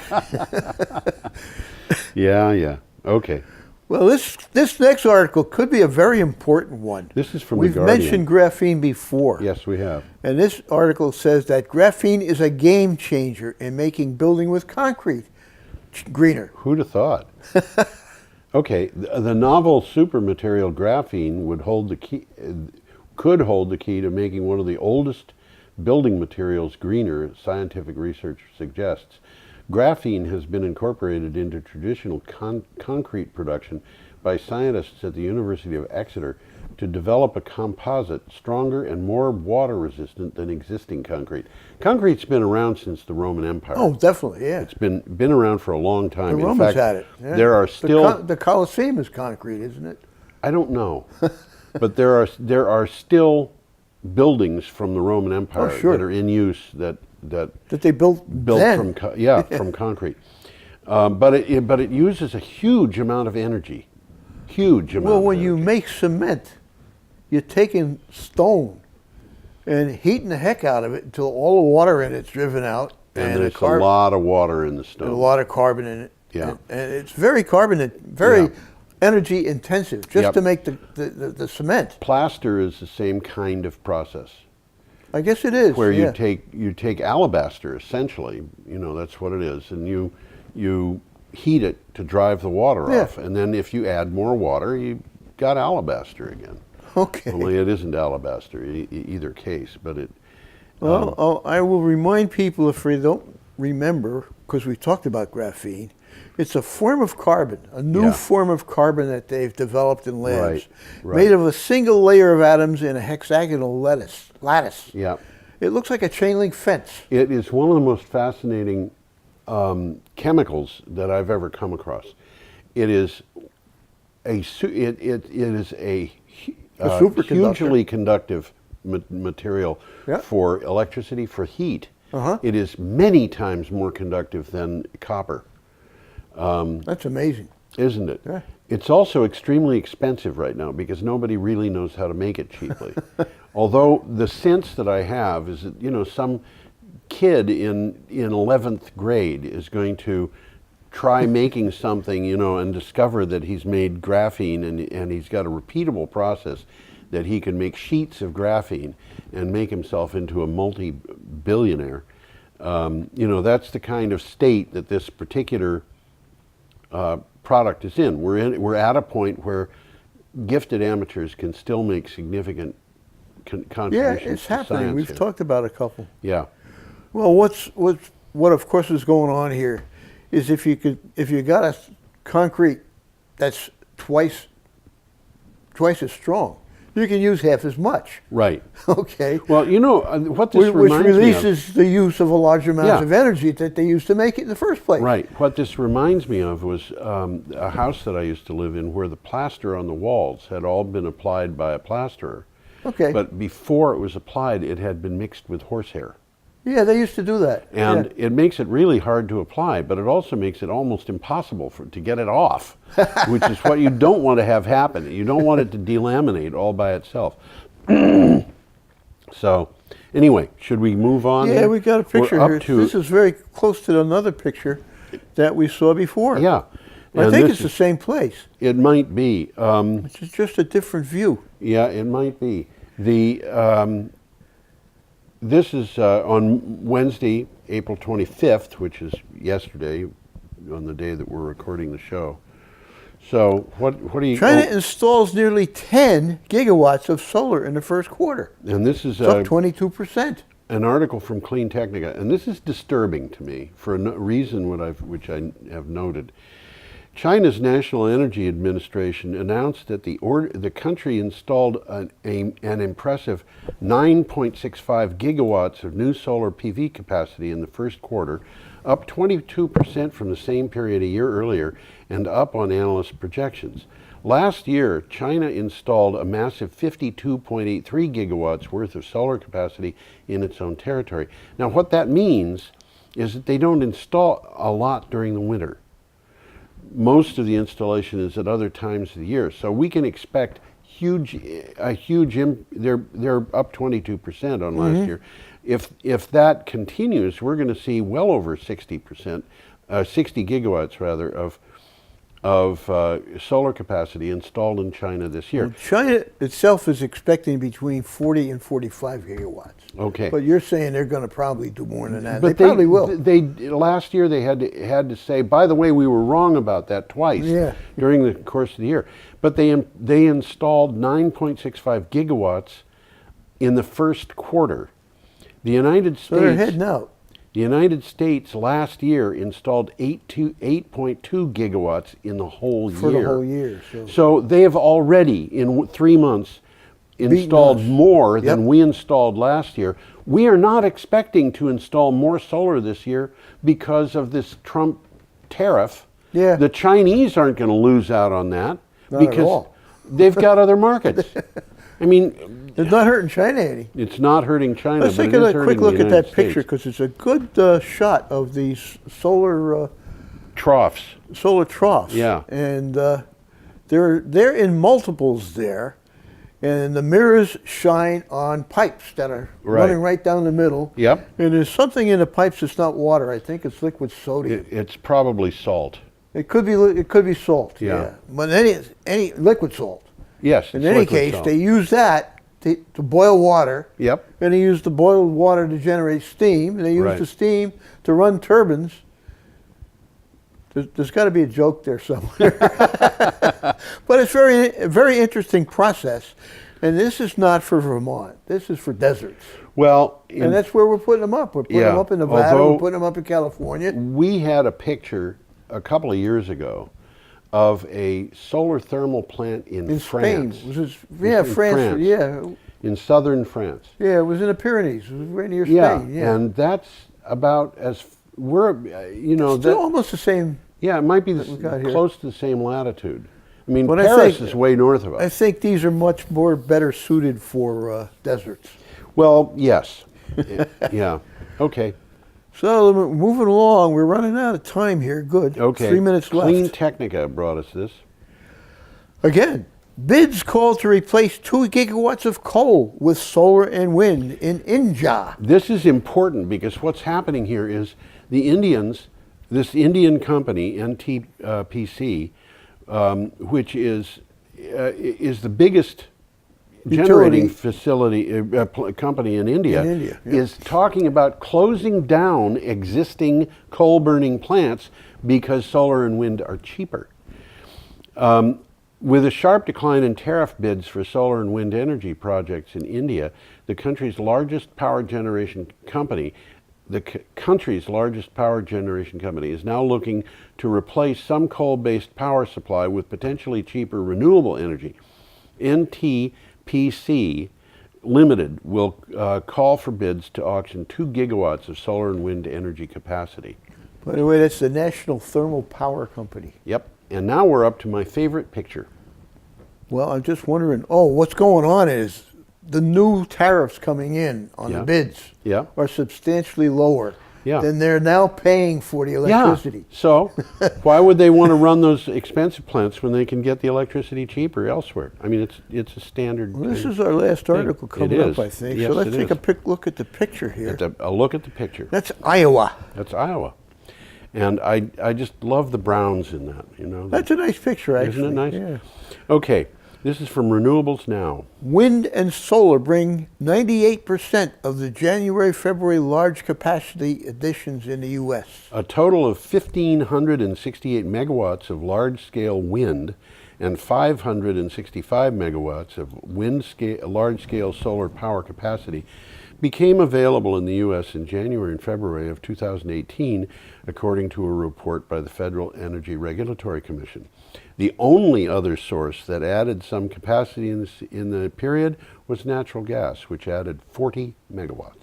Yeah. Okay. Well, this next article could be a very important one. This is from We've The Guardian. mentioned graphene before. Yes, we have. And this article says that graphene is a game changer in making building with concrete greener. Who'd have thought? Okay, the novel supermaterial graphene could hold the key to making one of the oldest building materials greener, scientific research suggests. Graphene has been incorporated into traditional concrete production by scientists at the University of Exeter to develop a composite stronger and more water resistant than existing concrete. Concrete's been around since the Roman Empire. Oh, definitely, yeah. It's been around for a long time. The In Romans fact, had it. Yeah. there are still the Colosseum is concrete, isn't it? I don't know, but there are still buildings from the Roman Empire Oh, sure. that are in use that They built then. from concrete. But it uses a huge amount of energy. Huge amount. Well, of when energy. you make cement, you're taking stone and heating the heck out of it until all the water in it's driven out. and there's a lot of water in the stone. And a lot of carbon in it. Yeah. And it's very energy intensive just Yep. to make the cement. Plaster is the same kind of process. I guess it is. Where yeah. you take alabaster, essentially, that's what it is, and you heat it to drive the water Yeah. off, and then if you add more water, you got alabaster again. Okay. Only it isn't alabaster either case, but it. Well, I will remind people if they don't remember, because we talked about graphene, it's a form of carbon, a new Yeah. form of carbon that they've developed in labs, Right. made of a single layer of atoms in a hexagonal lattice. Yeah, It looks like a chain link fence. it is one of the most fascinating chemicals that I've ever come across. It is a superconductor. hugely conductive material Yeah. for electricity, for heat. Uh-huh. It is many times more conductive than copper, That's amazing. isn't it? Yeah. It's also extremely expensive right now because nobody really knows how to make it cheaply. Although the sense that I have is that some kid in 11th grade is going to try making something, and discover that he's made graphene and he's got a repeatable process that he can make sheets of graphene and make himself into a multi-billionaire. That's the kind of state that this particular product is in. We're at a point where gifted amateurs can still make significant contributions Yeah, it's to happening. science We've here. talked about a couple. Yeah. Well, what of course is going on here is if you got a concrete that's twice as strong, you can use half as much. Right. Okay. Well, what this Which reminds me of. releases the use of a large amount Yeah. of energy that they used to make it in the first place. Right. What this reminds me of was a house that I used to live in where the plaster on the walls had all been applied by a plasterer. Okay. But before it was applied, it had been mixed with horsehair. Yeah, they used to do that. And Yeah. it makes it really hard to apply, but it also makes it almost impossible to get it off, which is what you don't want to have happen. You don't want it to delaminate all by itself. So, anyway, should we move on? Yeah, here? we got a picture We're here. up to, This is very close to another picture that we saw before. yeah. I And think this it's the is- same place. It might be. It's just a different view. Yeah, it might be. This is on Wednesday, April 25th, which is yesterday, on the day that we're recording the show. So what do you? China installs nearly 10 gigawatts of solar in the first quarter. And this is It's up 22%. an article from Clean Technica, and this is disturbing to me for a reason which I have noted. China's National Energy Administration announced that the country installed an impressive 9.65 gigawatts of new solar PV capacity in the first quarter, up 22% from the same period a year earlier and up on analyst projections. Last year, China installed a massive 52.83 gigawatts worth of solar capacity in its own territory. Now, what that means is that they don't install a lot during the winter. Most of the installation is at other times of the year, so we can expect they're up 22% on last year. If that continues, we're going to see well over 60%, 60 gigawatts rather of solar capacity installed in China this year. Well, China itself is expecting between 40 and 45 gigawatts. Okay. But you're saying they're going to probably do more than that. But they probably will. Last year they had to say, by the way, we were wrong about that twice during the course of the year. But they installed 9.65 gigawatts in the first quarter. The United States. So they're heading out. The United States last year installed 8.2 gigawatts in the whole year. For the whole year. So they have already, in 3 months, installed more than we installed last year. We are not expecting to install more solar this year because of this Trump tariff. Yeah. The Chinese aren't going to lose out on that because they've got other markets. I mean, it's not hurting China any. It's not hurting China. Let's take a quick look at that picture because it's a good shot of these solar troughs. Solar troughs. Yeah. And they're in multiples there, and the mirrors shine on pipes that are running right down the middle. Yep. And there's something in the pipes that's not water. I think it's liquid sodium. It's probably salt. It could be salt. Yeah. But any liquid salt. Yes. In any case, they use that to boil water. Yep. And they use the boiled water to generate steam. And they use the steam to run turbines. There's got to be a joke there somewhere. But it's a very interesting process. And this is not for Vermont. This is for deserts. Well, and that's where we're putting them up. We're putting them up in Nevada. We're putting them up in California. We had a picture a couple of years ago of a solar thermal plant in France. Spain. France. Yeah. In southern France. Yeah, it was in the Pyrenees. It was right near Spain. Yeah. And that's about as it's still almost the same. Yeah, it might be close to the same latitude. I mean, Paris is way north of us. I think these are much better suited for deserts. Well, yes. Yeah. Okay. So moving along, we're running out of time here. Good. Okay. 3 minutes left. Clean Technica brought us this. Again, bids call to replace 2 gigawatts of coal with solar and wind in India. This is important because what's happening here is the Indians, this Indian company, NTPC, which is the biggest generating facility company in India, is talking about closing down existing coal-burning plants because solar and wind are cheaper. With a sharp decline in tariff bids for solar and wind energy projects in India, the country's largest power generation company is now looking to replace some coal-based power supply with potentially cheaper renewable energy. NTPC Limited will call for bids to auction 2 gigawatts of solar and wind energy capacity. By the way, that's the National Thermal Power Company. Yep. And now we're up to my favorite picture. Well, I'm just wondering, what's going on is the new tariffs coming in on the bids are substantially lower than they're now paying for the electricity. Yeah. So why would they want to run those expensive plants when they can get the electricity cheaper elsewhere? I mean, it's a standard Well, this is our last article coming up, I think. Yes, so let's take a quick look at the picture here. A look at the picture. That's Iowa. That's Iowa. And I just love the browns in that, That's a nice picture, actually. Isn't it nice? Yeah. Okay, this is from Renewables Now. Wind and solar bring 98% of the January-February large capacity additions in the U.S. A total of 1,568 megawatts of large-scale wind and 565 megawatts of large-scale solar power capacity became available in the U.S. in January and February of 2018, according to a report by the Federal Energy Regulatory Commission. The only other source that added some capacity in the period was natural gas, which added 40 megawatts.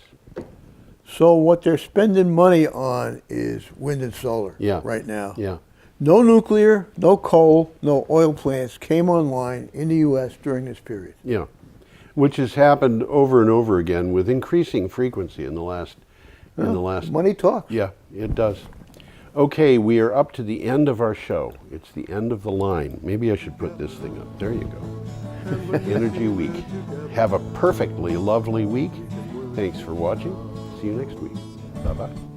So what they're spending money on is wind and solar right now. Yeah. No nuclear, no coal, no oil plants came online in the U.S. during this period. Yeah, which has happened over and over again with increasing frequency in the last. Money talks. Yeah, it does. Okay, we are up to the end of our show. It's the end of the line. Maybe I should put this thing up. There you go. Energy Week. Have a perfectly lovely week. Thanks for watching. See you next week. Bye-bye.